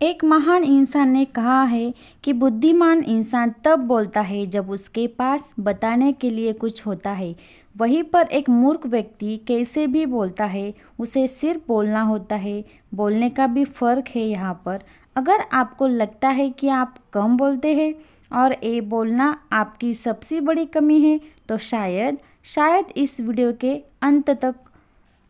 एक महान इंसान ने कहा है कि बुद्धिमान इंसान तब बोलता है जब उसके पास बताने के लिए कुछ होता है। वहीं पर एक मूर्ख व्यक्ति कैसे भी बोलता है, उसे सिर्फ बोलना होता है। बोलने का भी फर्क है यहाँ पर। अगर आपको लगता है कि आप कम बोलते हैं और ये बोलना आपकी सबसे बड़ी कमी है, तो शायद इस वीडियो के अंत तक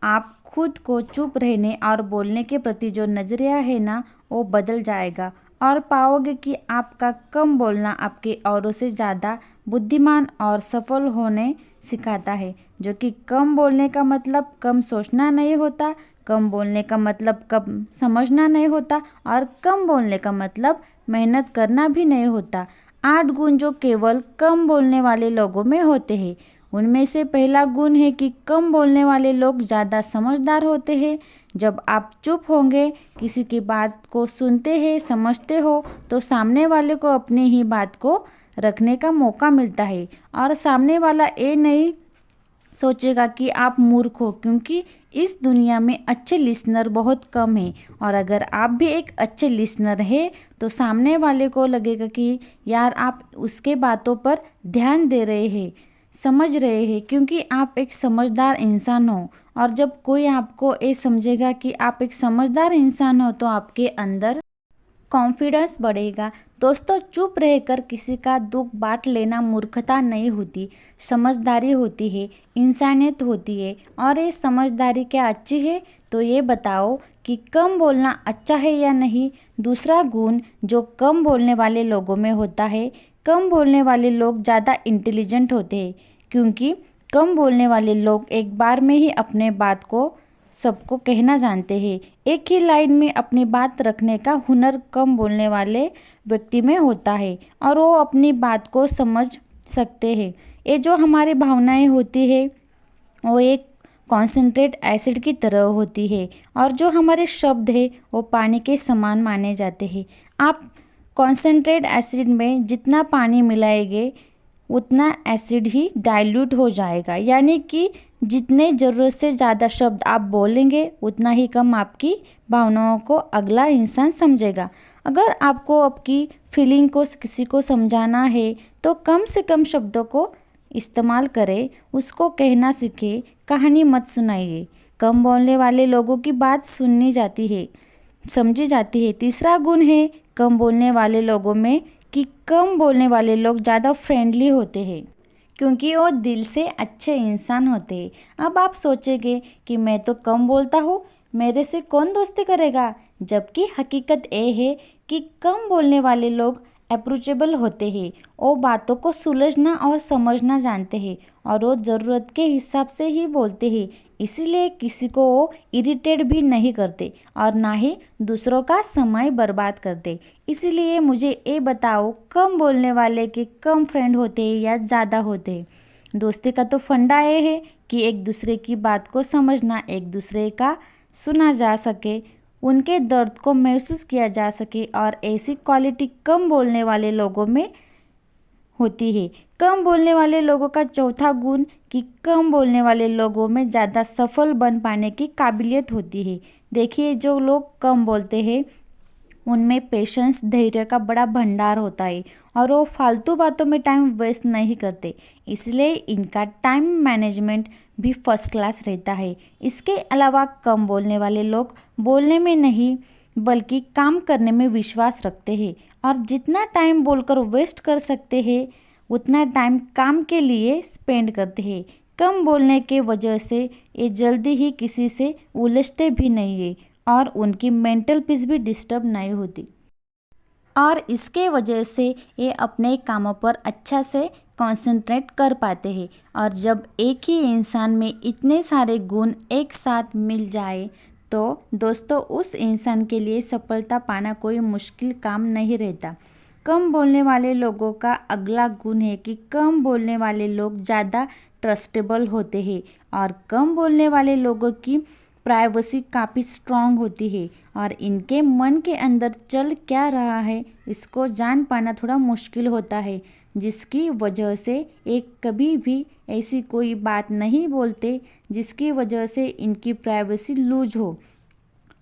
आप खुद को चुप रहने और बोलने के प्रति जो नज़रिया है ना, वो बदल जाएगा और पाओगे कि आपका कम बोलना आपके औरों से ज़्यादा बुद्धिमान और सफल होने सिखाता है। जो कि कम बोलने का मतलब कम सोचना नहीं होता, कम बोलने का मतलब कम समझना नहीं होता और कम बोलने का मतलब मेहनत करना भी नहीं होता। 8 गुण जो केवल कम बोलने वाले लोगों में होते हैं। उनमें से पहला गुण है कि कम बोलने वाले लोग ज़्यादा समझदार होते हैं। जब आप चुप होंगे, किसी की बात को सुनते हैं, समझते हो, तो सामने वाले को अपनी ही बात को रखने का मौका मिलता है और सामने वाला ये नहीं सोचेगा कि आप मूर्ख हो, क्योंकि इस दुनिया में अच्छे लिसनर बहुत कम हैं। और अगर आप भी एक अच्छे लिसनर हैं तो सामने वाले को लगेगा कि यार आप उसके बातों पर ध्यान दे रहे हैं, समझ रहे हैं, क्योंकि आप एक समझदार इंसान हो। और जब कोई आपको ये समझेगा कि आप एक समझदार इंसान हो तो आपके अंदर कॉन्फिडेंस बढ़ेगा। दोस्तों, चुप रहकर किसी का दुख बांट लेना मूर्खता नहीं होती, समझदारी होती है, इंसानियत होती है। और ये समझदारी क्या अच्छी है? तो ये बताओ कि कम बोलना अच्छा है या नहीं। दूसरा गुण जो कम बोलने वाले लोगों में होता है, कम बोलने वाले लोग ज़्यादा इंटेलिजेंट होते हैं, क्योंकि कम बोलने वाले लोग एक बार में ही अपने बात को सबको कहना जानते हैं। एक ही लाइन में अपनी बात रखने का हुनर कम बोलने वाले व्यक्ति में होता है और वो अपनी बात को समझ सकते हैं। ये जो हमारी भावनाएं होती है, वो एक कॉन्सेंट्रेट एसिड की तरह होती है और जो हमारे शब्द है वो पानी के समान माने जाते हैं। आप कॉन्सेंट्रेट एसिड में जितना पानी मिलाएंगे उतना एसिड ही डाइल्यूट हो जाएगा, यानी कि जितने ज़रूरत से ज़्यादा शब्द आप बोलेंगे उतना ही कम आपकी भावनाओं को अगला इंसान समझेगा। अगर आपको आपकी फीलिंग को किसी को समझाना है तो कम से कम शब्दों को इस्तेमाल करें, उसको कहना सीखें, कहानी मत सुनाइए। कम बोलने वाले लोगों की बात सुननी जाती है, समझी जाती है। तीसरा गुण है कम बोलने वाले लोगों में कि कम बोलने वाले लोग ज़्यादा फ्रेंडली होते हैं, क्योंकि वो दिल से अच्छे इंसान होते हैं। अब आप सोचेंगे कि मैं तो कम बोलता हूँ, मेरे से कौन दोस्ती करेगा, जबकि हकीकत ये है कि कम बोलने वाले लोग अप्रोचेबल होते हैं। वो बातों को सुलझना और समझना जानते हैं और वो ज़रूरत के हिसाब से ही बोलते हैं। इसीलिए किसी को वो इरिटेट भी नहीं करते और ना ही दूसरों का समय बर्बाद करते। इसीलिए मुझे ये बताओ, कम बोलने वाले के कम फ्रेंड होते हैं या ज़्यादा होते हैं? दोस्ती का तो फंडा ये है कि एक दूसरे की बात को समझना, एक दूसरे का सुना जा सके, उनके दर्द को महसूस किया जा सके और ऐसी क्वालिटी कम बोलने वाले लोगों में होती है। कम बोलने वाले लोगों का चौथा गुण कि कम बोलने वाले लोगों में ज़्यादा सफल बन पाने की काबिलियत होती है। देखिए, जो लोग कम बोलते हैं उनमें पेशेंस, धैर्य का बड़ा भंडार होता है और वो फालतू बातों में टाइम वेस्ट नहीं करते, इसलिए इनका टाइम मैनेजमेंट भी फर्स्ट क्लास रहता है। इसके अलावा कम बोलने वाले लोग बोलने में नहीं बल्कि काम करने में विश्वास रखते हैं और जितना टाइम बोलकर वेस्ट कर सकते हैं उतना टाइम काम के लिए स्पेंड करते हैं। कम बोलने के वजह से ये जल्दी ही किसी से उलझते भी नहीं है और उनकी मेंटल पीस भी डिस्टर्ब नहीं होती और इसके वजह से ये अपने कामों पर अच्छा से कंसंट्रेट कर पाते हैं। और जब एक ही इंसान में इतने सारे गुण एक साथ मिल जाए तो दोस्तों, उस इंसान के लिए सफलता पाना कोई मुश्किल काम नहीं रहता। कम बोलने वाले लोगों का अगला गुण है कि कम बोलने वाले लोग ज़्यादा ट्रस्टेबल होते हैं और कम बोलने वाले लोगों की प्राइवेसी काफ़ी स्ट्रांग होती है और इनके मन के अंदर चल क्या रहा है इसको जान पाना थोड़ा मुश्किल होता है, जिसकी वजह से एक कभी भी ऐसी कोई बात नहीं बोलते जिसकी वजह से इनकी प्राइवेसी लूज हो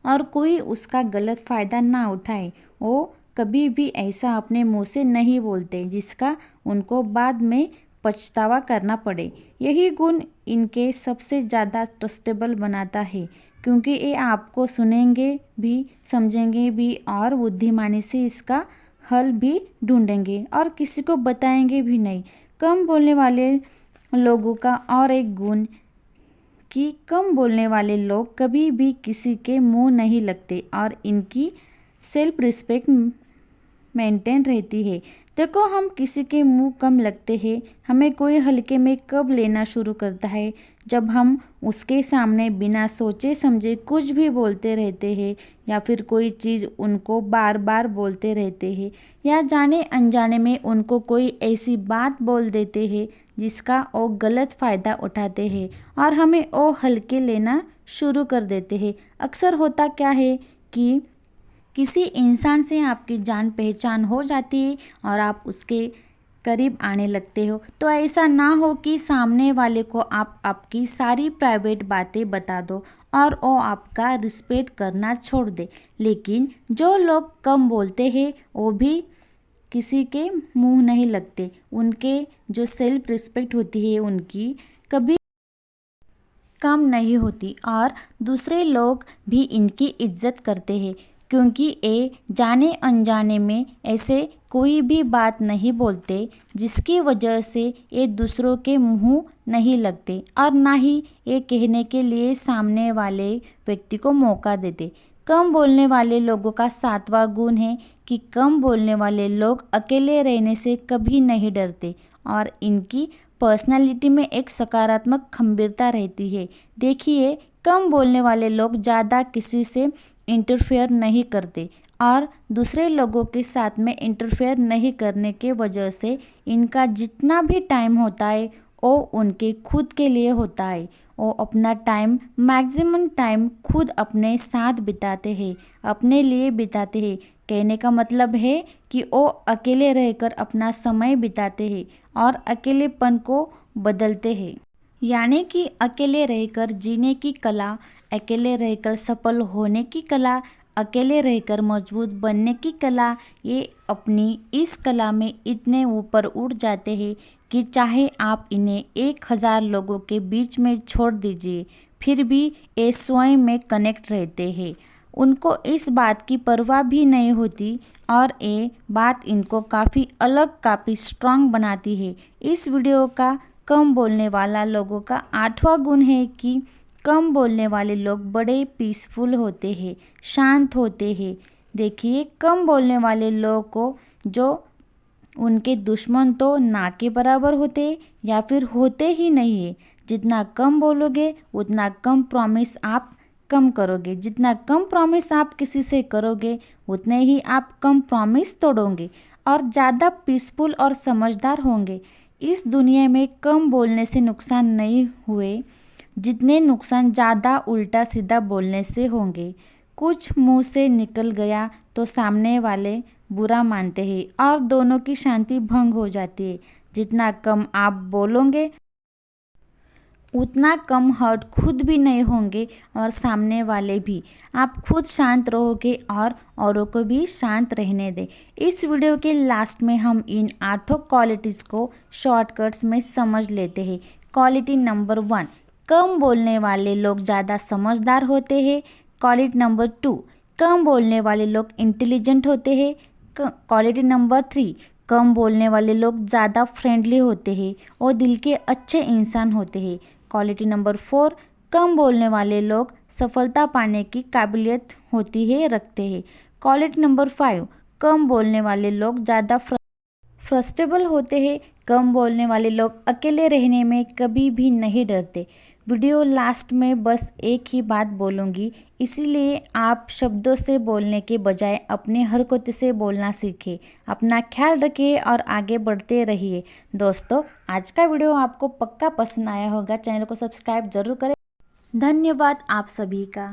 और कोई उसका गलत फ़ायदा ना उठाए। वो कभी भी ऐसा अपने मुंह से नहीं बोलते जिसका उनको बाद में पछतावा करना पड़े। यही गुण इनके सबसे ज़्यादा ट्रस्टेबल बनाता है, क्योंकि ये आपको सुनेंगे भी, समझेंगे भी और बुद्धिमानी से इसका हल भी ढूंढेंगे और किसी को बताएंगे भी नहीं। कम बोलने वाले लोगों का और एक गुण कि कम बोलने वाले लोग कभी भी किसी के मुंह नहीं लगते और इनकी सेल्फ रिस्पेक्ट मेंटेन रहती है। देखो, हम किसी के मुंह कम लगते हैं, हमें कोई हल्के में कब लेना शुरू करता है, जब हम उसके सामने बिना सोचे समझे कुछ भी बोलते रहते हैं, या फिर कोई चीज़ उनको बार बार बोलते रहते हैं, या जाने अनजाने में उनको कोई ऐसी बात बोल देते हैं जिसका वो गलत फ़ायदा उठाते हैं और हमें वो हल्के लेना शुरू कर देते हैं। अक्सर होता क्या है कि किसी इंसान से आपकी जान पहचान हो जाती है और आप उसके करीब आने लगते हो, तो ऐसा ना हो कि सामने वाले को आप आपकी सारी प्राइवेट बातें बता दो और वो आपका रिस्पेक्ट करना छोड़ दे। लेकिन जो लोग कम बोलते हैं वो भी किसी के मुंह नहीं लगते। उनके जो सेल्फ रिस्पेक्ट होती है उनकी कभी कम नहीं होती और दूसरे लोग भी इनकी इज्जत करते हैं, क्योंकि ये जाने अनजाने में ऐसे कोई भी बात नहीं बोलते जिसकी वजह से ये दूसरों के मुंह नहीं लगते और ना ही ये कहने के लिए सामने वाले व्यक्ति को मौका देते। कम बोलने वाले लोगों का 7वां गुण है कि कम बोलने वाले लोग अकेले रहने से कभी नहीं डरते और इनकी पर्सनालिटी में एक सकारात्मक खंबीरता रहती है। देखिए, कम बोलने वाले लोग ज़्यादा किसी से इंटरफेयर नहीं करते और दूसरे लोगों के साथ में इंटरफेयर नहीं करने के वजह से इनका जितना भी टाइम होता है वो उनके खुद के लिए होता है। वो अपना टाइम, मैक्सिमम टाइम खुद अपने साथ बिताते हैं, अपने लिए बिताते हैं। कहने का मतलब है कि वो अकेले रहकर अपना समय बिताते हैं और अकेलेपन को बदलते हैं। यानी कि अकेले रहकर जीने की कला, अकेले रहकर सफल होने की कला, अकेले रहकर मजबूत बनने की कला, ये अपनी इस कला में इतने ऊपर उठ जाते हैं कि चाहे आप इन्हें 1000 लोगों के बीच में छोड़ दीजिए, फिर भी ये स्वयं में कनेक्ट रहते हैं। उनको इस बात की परवाह भी नहीं होती और ये बात इनको काफ़ी अलग, काफ़ी स्ट्रांग बनाती है। इस वीडियो का कम बोलने वाला लोगों का 8वां गुण है कि कम बोलने वाले लोग बड़े पीसफुल होते हैं, शांत होते हैं। देखिए, कम बोलने वाले लोगों को जो उनके दुश्मन तो ना के बराबर होते या फिर होते ही नहीं है। जितना कम बोलोगे उतना कम प्रॉमिस आप कम करोगे, जितना कम प्रॉमिस आप किसी से करोगे उतने ही आप कम प्रॉमिस तोड़ोगे और ज़्यादा पीसफुल और समझदार होंगे। इस दुनिया में कम बोलने से नुकसान नहीं हुए जितने नुकसान ज़्यादा उल्टा सीधा बोलने से होंगे। कुछ मुंह से निकल गया तो सामने वाले बुरा मानते हैं और दोनों की शांति भंग हो जाती है। जितना कम आप बोलोगे उतना कम हर्ट खुद भी नहीं होंगे और सामने वाले भी। आप खुद शांत रहोगे और औरों को भी शांत रहने दें। इस वीडियो के लास्ट में हम इन 8 क्वालिटीज़ को शॉर्टकट्स में समझ लेते हैं। क्वालिटी नंबर 1, कम बोलने वाले लोग ज़्यादा समझदार होते हैं। क्वालिटी नंबर 2, कम बोलने वाले लोग इंटेलिजेंट होते हैं। क्वालिटी नंबर 3, कम बोलने वाले लोग ज़्यादा फ्रेंडली होते हैं और दिल के अच्छे इंसान होते हैं। क्वालिटी नंबर 4, कम बोलने वाले लोग सफलता पाने की काबिलियत होती है, रखते हैं। क्वालिटी नंबर 5, कम बोलने वाले लोग ज़्यादा फ्रस्ट्रेबल होते हैं। कम बोलने वाले लोग अकेले रहने में कभी भी नहीं डरते। वीडियो लास्ट में बस एक ही बात बोलूँगी, इसीलिए आप शब्दों से बोलने के बजाय अपने हरकत से बोलना सीखें। अपना ख्याल रखिए और आगे बढ़ते रहिए। दोस्तों, आज का वीडियो आपको पक्का पसंद आया होगा। चैनल को सब्सक्राइब ज़रूर करें। धन्यवाद आप सभी का।